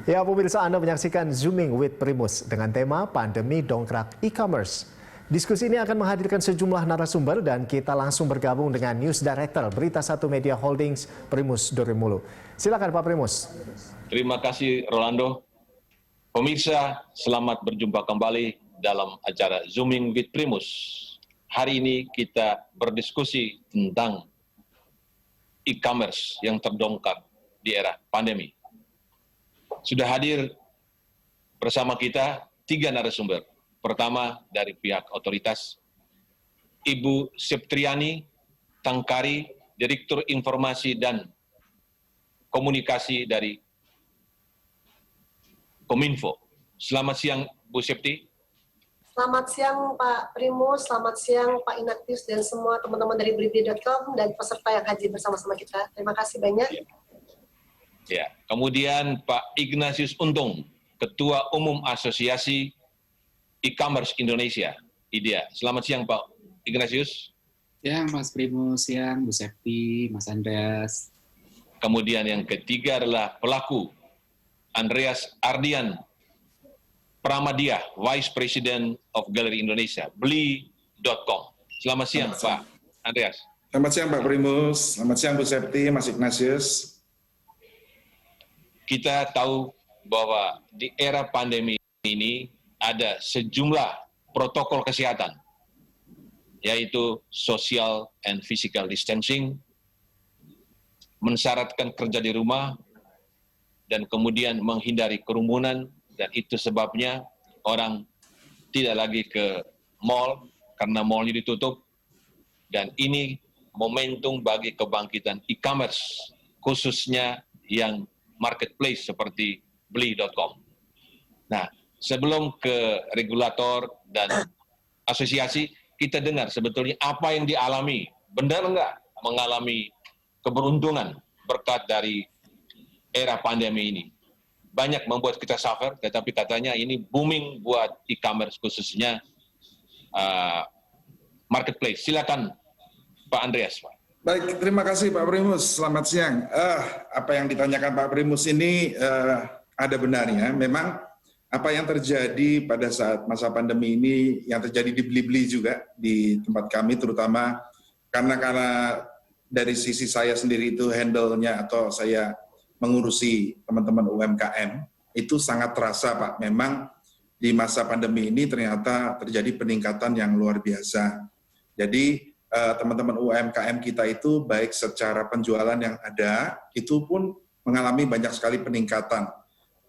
Ya, pemirsa, Anda menyaksikan Zooming with Primus dengan tema Pandemi Dongkrak E-Commerce. Diskusi ini akan menghadirkan sejumlah narasumber dan kita langsung bergabung dengan News Director Berita Satu Media Holdings, Primus Dorimulu. Silakan Pak Primus. Terima kasih Rolando. Pemirsa, selamat berjumpa kembali dalam acara Zooming with Primus. Hari ini kita berdiskusi tentang e-commerce yang terdongkrak di era pandemi. Sudah hadir bersama kita 3 narasumber. Pertama dari pihak otoritas, Ibu Septriani Tangkari, Direktur Informasi dan Komunikasi dari Kominfo. Selamat siang Bu Septi. Selamat siang Pak Primus, selamat siang Pak Inaktif dan semua teman-teman dari blibli.com dan peserta yang hadir bersama-sama kita. Terima kasih banyak. Ya. Kemudian Pak Ignatius Untung, Ketua Umum Asosiasi E-Commerce Indonesia, IDEA. Selamat siang Pak Ignatius. Siang Mas Primus, siang Bu Septi, Mas Andreas. Kemudian yang ketiga adalah pelaku Andreas Ardian Pramadya, Vice President of Gallery Indonesia, beli.com. Selamat siang Pak Andreas. Selamat siang Pak Primus, selamat siang Bu Septi, Mas Ignatius. Kita tahu bahwa di era pandemi ini ada sejumlah protokol kesehatan, yaitu social and physical distancing, mensyaratkan kerja di rumah, dan kemudian menghindari kerumunan, dan itu sebabnya orang tidak lagi ke mall karena mallnya ditutup, dan ini momentum bagi kebangkitan e-commerce, khususnya yang marketplace seperti beli.com. Nah, sebelum ke regulator dan asosiasi, kita dengar sebetulnya apa yang dialami. Benar nggak mengalami keberuntungan berkat dari era pandemi ini? Banyak membuat kita suffer, tetapi katanya ini booming buat e-commerce khususnya marketplace. Silakan Pak Andreas, Pak. Baik, terima kasih Pak Primus. Selamat siang. Apa yang ditanyakan Pak Primus ini ada benarnya. Memang apa yang terjadi pada saat masa pandemi ini, yang terjadi di Blibli juga di tempat kami, terutama karena dari sisi saya sendiri itu handle-nya atau saya mengurusi teman-teman UMKM, itu sangat terasa Pak. Memang di masa pandemi ini ternyata terjadi peningkatan yang luar biasa. Jadi teman-teman UMKM kita itu baik secara penjualan yang ada, itu pun mengalami banyak sekali peningkatan.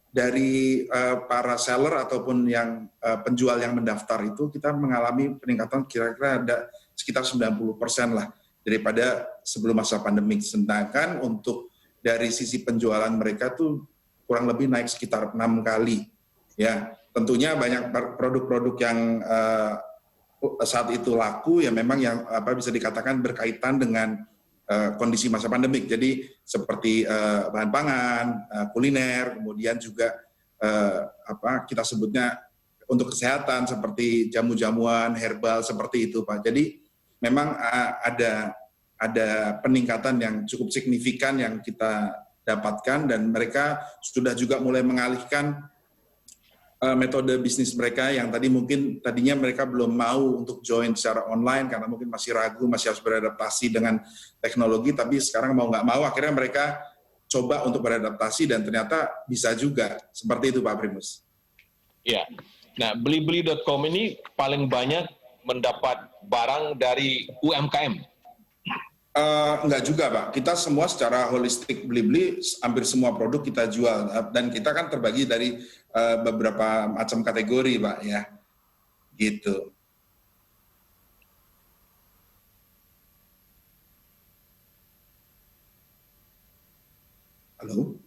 Dari para seller ataupun yang penjual yang mendaftar itu, kita mengalami peningkatan kira-kira ada sekitar 90% lah daripada sebelum masa pandemi. Sedangkan untuk dari sisi penjualan mereka tuh kurang lebih naik sekitar 6 kali. Ya, tentunya banyak produk-produk yang saat itu laku ya memang yang bisa dikatakan berkaitan dengan kondisi masa pandemik. Jadi seperti bahan pangan, kuliner, kemudian juga kita sebutnya untuk kesehatan seperti jamu-jamuan, herbal seperti itu Pak. Jadi memang ada peningkatan yang cukup signifikan yang kita dapatkan dan mereka sudah juga mulai mengalihkan metode bisnis mereka yang tadinya mereka belum mau untuk join secara online karena mungkin masih ragu, masih harus beradaptasi dengan teknologi, tapi sekarang mau nggak mau akhirnya mereka coba untuk beradaptasi dan ternyata bisa juga. Seperti itu Pak Primus. Ya, nah beli.com ini paling banyak mendapat barang dari UMKM. Enggak juga Pak, kita semua secara holistik Blibli, hampir semua produk kita jual dan kita kan terbagi dari beberapa macam kategori Pak ya, gitu. Halo?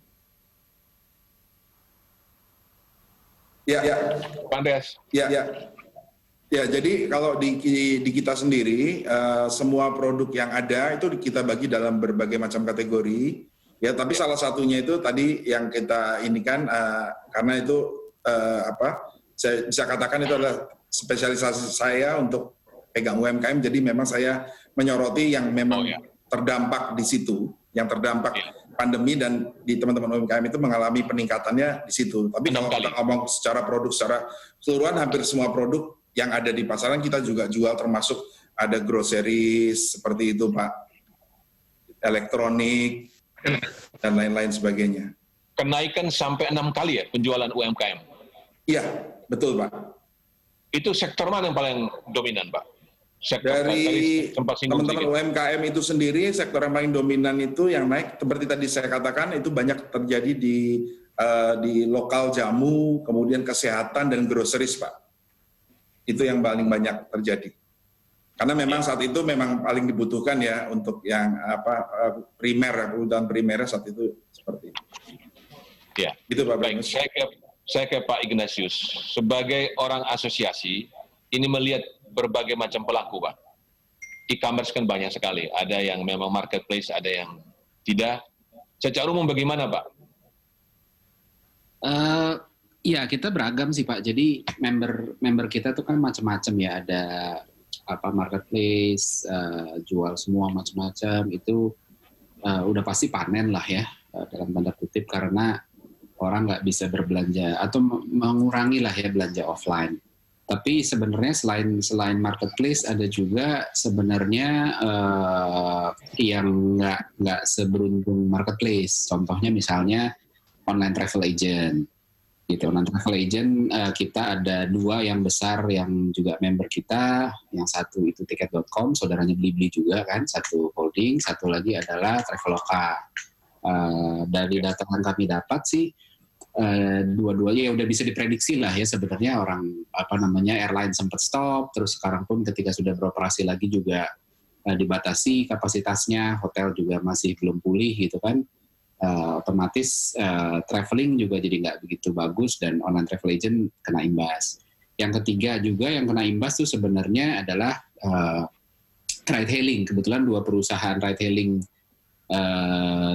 Ya. Pak Andreas. Ya, jadi kalau di kita sendiri, semua produk yang ada itu kita bagi dalam berbagai macam kategori. Ya, tapi salah satunya itu tadi yang kita inikan, karena itu saya bisa katakan itu adalah spesialisasi saya untuk pegang UMKM. Jadi memang saya menyoroti yang memang terdampak di situ, yang terdampak pandemi dan di teman-teman UMKM itu mengalami peningkatannya di situ. Tapi 6 kalau kali. kita ngomong secara produk secara keseluruhan, hampir semua produk yang ada di pasaran kita juga jual, termasuk ada groceries seperti itu Pak, elektronik dan lain-lain sebagainya. Kenaikan sampai 6 kali ya penjualan UMKM. Iya, betul Pak. Itu sektor mana yang paling dominan, Pak? Sektor Dari tadi sempat singgung teman-teman sedikit. UMKM itu sendiri, sektor yang paling dominan itu yang naik, seperti tadi saya katakan, itu banyak terjadi di lokal jamu, kemudian kesehatan dan groceries, Pak. Itu yang paling banyak terjadi. Karena memang saat itu memang paling dibutuhkan ya untuk yang primer, kebutuhan primernya saat itu seperti itu. Ya. Gitu Pak Baik, Primus. saya ke Pak Ignatius. Sebagai orang asosiasi, ini melihat berbagai macam pelaku, Pak. E-commerce kan banyak sekali. Ada yang memang marketplace, ada yang tidak. Secara umum bagaimana, Pak? Ya, kita beragam sih Pak. Jadi member kita tuh kan macam-macam ya. Ada marketplace, jual semua macam-macam. Itu udah pasti panen lah ya, dalam tanda kutip, karena orang nggak bisa berbelanja atau mengurangi lah ya belanja offline. Tapi sebenarnya selain marketplace ada juga sebenarnya yang nggak seberuntung marketplace. Contohnya misalnya online travel agent. Gitu. Online travel agent kita ada 2 yang besar yang juga member kita. Yang satu itu tiket.com, saudaranya Blibli juga kan, satu holding, satu lagi adalah Traveloka. Dari data yang kami dapat sih, dua-duanya ya udah bisa diprediksi lah ya sebenarnya orang airline sempat stop, terus sekarang pun ketika sudah beroperasi lagi juga dibatasi kapasitasnya, hotel juga masih belum pulih gitu kan, otomatis traveling juga jadi nggak begitu bagus dan online travel agent kena imbas. Yang ketiga juga yang kena imbas tuh sebenarnya adalah ride hailing. Kebetulan 2 perusahaan ride hailing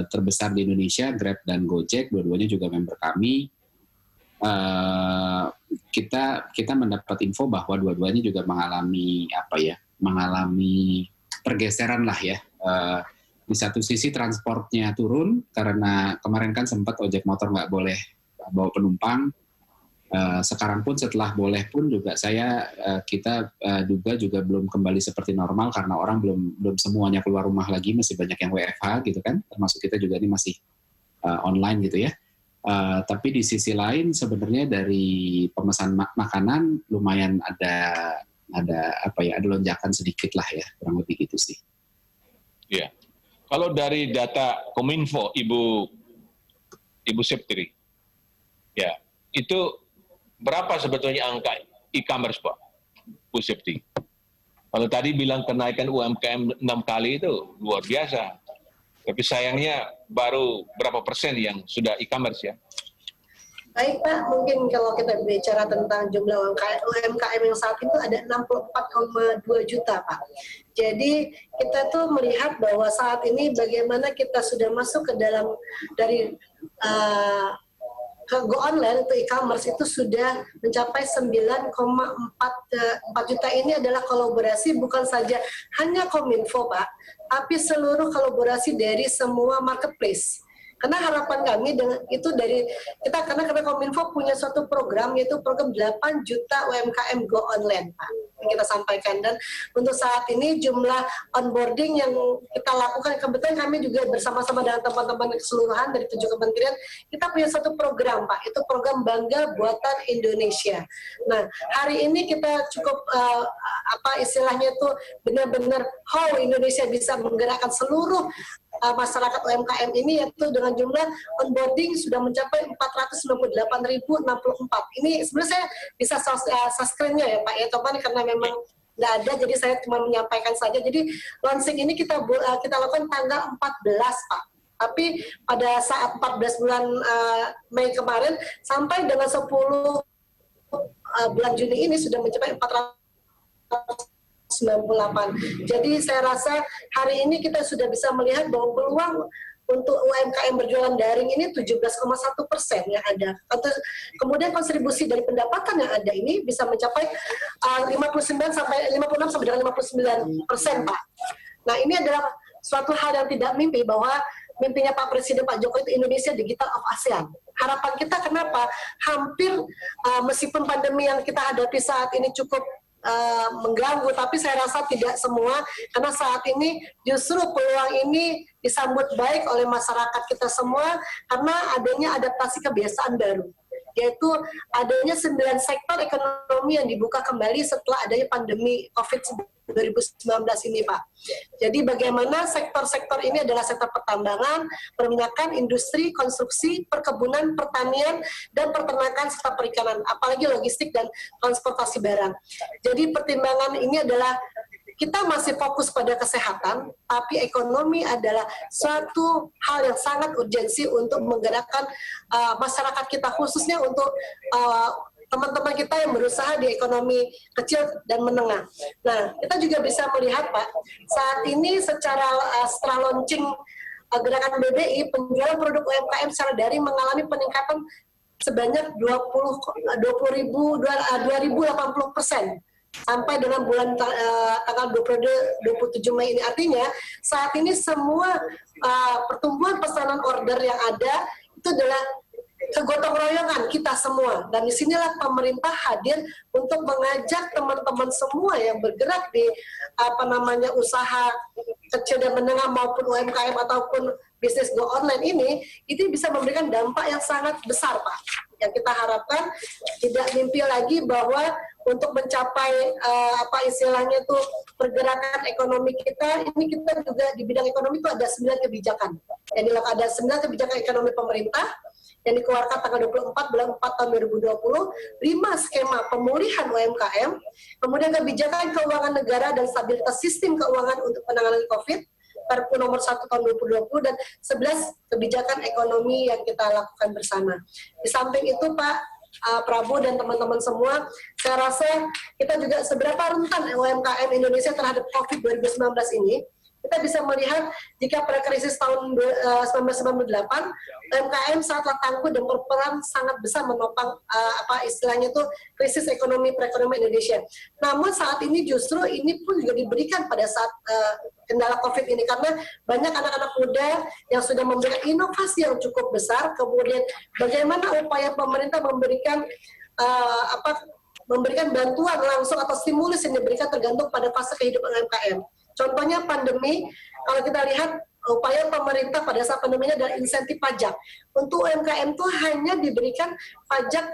terbesar di Indonesia, Grab dan Gojek, dua-duanya juga member kami. Kita mendapat info bahwa dua-duanya juga mengalami pergeseran lah ya. Di satu sisi transportnya turun karena kemarin kan sempat ojek motor nggak boleh bawa penumpang. Sekarang pun setelah boleh pun juga kita juga belum kembali seperti normal karena orang belum semuanya keluar rumah lagi, masih banyak yang WFH gitu kan, termasuk kita juga ini masih online gitu ya. Tapi di sisi lain sebenarnya dari pemesan makanan lumayan ada lonjakan sedikit lah ya, kurang lebih gitu sih. Iya. Kalau dari data Kominfo, Ibu Septri, ya itu berapa sebetulnya angka e-commerce, Pak, Bu Septi? Kalau tadi bilang kenaikan UMKM 6 kali itu luar biasa. Tapi sayangnya baru berapa persen yang sudah e-commerce ya? Baik Pak, mungkin kalau kita bicara tentang jumlah UMKM yang saat itu ada 64,2 juta Pak. Jadi kita tuh melihat bahwa saat ini bagaimana kita sudah masuk ke dalam dari ke go online atau e-commerce itu sudah mencapai 9,4 juta. Ini adalah kolaborasi bukan saja hanya Kominfo Pak, tapi seluruh kolaborasi dari semua marketplace. Karena harapan kami dengan itu dari kita karena Kominfo punya suatu program yaitu program 8 juta UMKM go online Pak yang kita sampaikan, dan untuk saat ini jumlah onboarding yang kita lakukan, kebetulan kami juga bersama-sama dengan teman-teman keseluruhan dari 7 kementerian kita punya satu program Pak, itu program Bangga Buatan Indonesia. Nah hari ini kita cukup istilahnya itu benar-benar how Indonesia bisa menggerakkan seluruh masyarakat UMKM ini, yaitu dengan jumlah onboarding sudah mencapai 498.064. Ini sebenarnya saya bisa subscribe-nya ya Pak ya, teman, karena memang nggak ada, jadi saya cuma menyampaikan saja. Jadi launching ini kita lakukan tanggal 14 Pak. Tapi pada saat 14 bulan Mei kemarin sampai dengan 10 bulan Juni ini sudah mencapai 498. Jadi saya rasa hari ini kita sudah bisa melihat bahwa peluang untuk UMKM berjualan daring ini 17,1% yang ada. Kemudian kontribusi dari pendapatan yang ada ini bisa mencapai 56 sampai dengan 59%, Pak. Nah ini adalah suatu hal yang tidak mimpi bahwa mimpinya Pak Presiden Pak Jokowi itu Indonesia Digital of ASEAN. Harapan kita kenapa? Hampir meskipun pandemi yang kita hadapi saat ini cukup mengganggu, tapi saya rasa tidak semua, karena saat ini justru peluang ini disambut baik oleh masyarakat kita semua karena adanya adaptasi kebiasaan baru, yaitu adanya 9 sektor ekonomi yang dibuka kembali setelah adanya pandemi COVID-19 ini, Pak. Jadi bagaimana sektor-sektor ini adalah sektor pertambangan, perminyakan, industri, konstruksi, perkebunan, pertanian, dan peternakan serta perikanan, apalagi logistik dan transportasi barang. Jadi pertimbangan ini adalah kita masih fokus pada kesehatan, tapi ekonomi adalah suatu hal yang sangat urgensi untuk menggerakkan masyarakat kita, khususnya untuk teman-teman kita yang berusaha di ekonomi kecil dan menengah. Nah, kita juga bisa melihat, Pak, saat ini setelah launching gerakan BBI, penjualan produk UMKM secara daring mengalami peningkatan sebanyak 2.080% sampai dengan bulan tanggal 27 Mei ini. Artinya saat ini semua pertumbuhan pesanan order yang ada itu adalah kegotong royongan kita semua, dan disinilah pemerintah hadir untuk mengajak teman-teman semua yang bergerak di usaha kecil dan menengah maupun UMKM ataupun bisnis go online ini bisa memberikan dampak yang sangat besar, Pak. Yang kita harapkan tidak mimpi lagi bahwa untuk mencapai istilahnya itu pergerakan ekonomi kita, ini kita juga di bidang ekonomi itu ada 9 kebijakan. Yang ada 9 kebijakan ekonomi pemerintah yang dikeluarkan tanggal 24 bulan 4 tahun 2020, 5 skema pemulihan UMKM, kemudian kebijakan keuangan negara dan stabilitas sistem keuangan untuk penanganan COVID, Perpu nomor 1 tahun 2020, dan 11 kebijakan ekonomi yang kita lakukan bersama. Di samping itu, Pak Prabowo dan teman-teman semua, saya rasa kita juga seberapa rentan UMKM Indonesia terhadap COVID 2019 ini. Kita bisa melihat jika pada krisis tahun 1998, UMKM sangatlah tangguh dan berperan sangat besar menopang istilahnya itu krisis ekonomi perekonomian Indonesia. Namun saat ini justru ini pun juga diberikan pada saat kendala COVID ini, karena banyak anak-anak muda yang sudah memberikan inovasi yang cukup besar. Kemudian bagaimana upaya pemerintah memberikan bantuan langsung atau stimulus yang diberikan tergantung pada fase kehidupan UMKM. Contohnya pandemi, kalau kita lihat upaya pemerintah pada saat pandeminya adalah insentif pajak. Untuk UMKM itu hanya diberikan pajak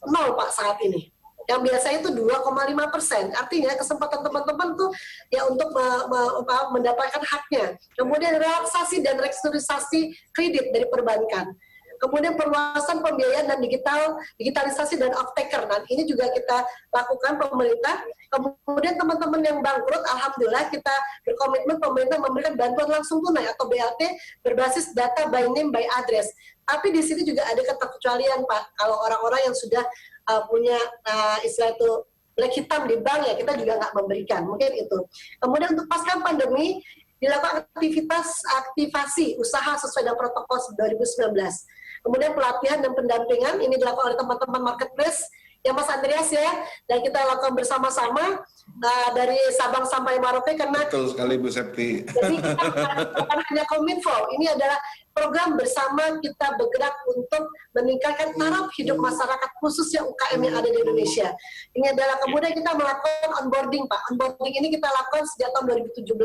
0, Pak, saat ini. Yang biasanya itu 2,5%. Artinya kesempatan teman-teman tuh ya untuk mendapatkan haknya. Kemudian relaksasi dan restrukturisasi kredit dari perbankan. Kemudian perluasan pembiayaan dan digitalisasi dan off-taker. Nah, ini juga kita lakukan pemerintah. Kemudian teman-teman yang bangkrut, alhamdulillah kita berkomitmen pemerintah memberikan bantuan langsung tunai atau BLT berbasis data by name by address. Tapi di sini juga ada keterkecualian, Pak. Kalau orang-orang yang sudah punya istilah itu black hitam di bank, ya kita juga nggak memberikan. Mungkin itu. Kemudian untuk pasca pandemi, dilakukan aktivasi usaha sesuai dengan protokol 2019. Kemudian pelatihan dan pendampingan ini dilakukan oleh teman-teman marketplace ya Mas Andreas ya, dan kita lakukan bersama-sama dari Sabang sampai Merauke, karena betul sekali Bu Septi. Jadi kita bukan hanya Kominfo, ini adalah program bersama kita bergerak untuk meningkatkan taraf hidup masyarakat khususnya UKM yang ada di Indonesia. Ini adalah kemudian kita melakukan onboarding, Pak. Onboarding ini kita lakukan sejak tahun 2017.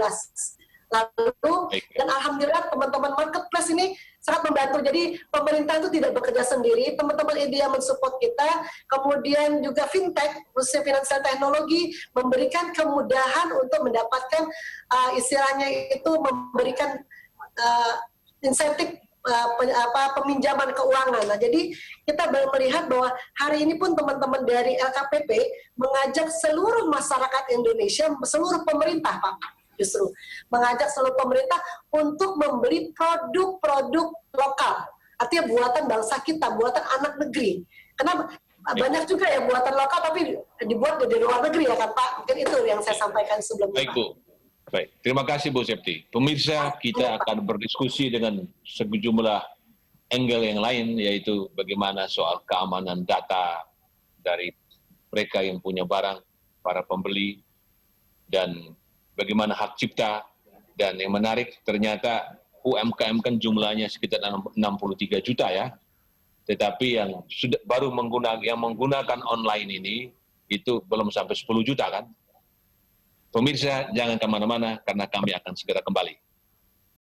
Lalu, dan alhamdulillah teman-teman marketplace ini sangat membantu. Jadi pemerintah itu tidak bekerja sendiri, teman-teman media mensupport kita, kemudian juga fintech, khususnya finansial teknologi, memberikan kemudahan untuk mendapatkan istilahnya itu memberikan insentif peminjaman keuangan. Nah, jadi kita melihat bahwa hari ini pun teman-teman dari LKPP mengajak seluruh masyarakat Indonesia, seluruh pemerintah, Pak, justru mengajak seluruh pemerintah untuk membeli produk-produk lokal. Artinya buatan bangsa kita, buatan anak negeri. Karena banyak juga ya buatan lokal tapi dibuat dari luar negeri ya kan Pak. Mungkin itu yang saya sampaikan sebelumnya. Baik Bu. Baik, terima kasih Bu Septi. Pemirsa, kita akan berdiskusi dengan sejumlah angle yang lain, yaitu bagaimana soal keamanan data dari mereka yang punya barang, para pembeli, dan bagaimana hak cipta. Dan yang menarik ternyata UMKM kan jumlahnya sekitar 63 juta ya. Tetapi yang baru menggunakan online ini itu belum sampai 10 juta kan. Pemirsa jangan kemana-mana karena kami akan segera kembali.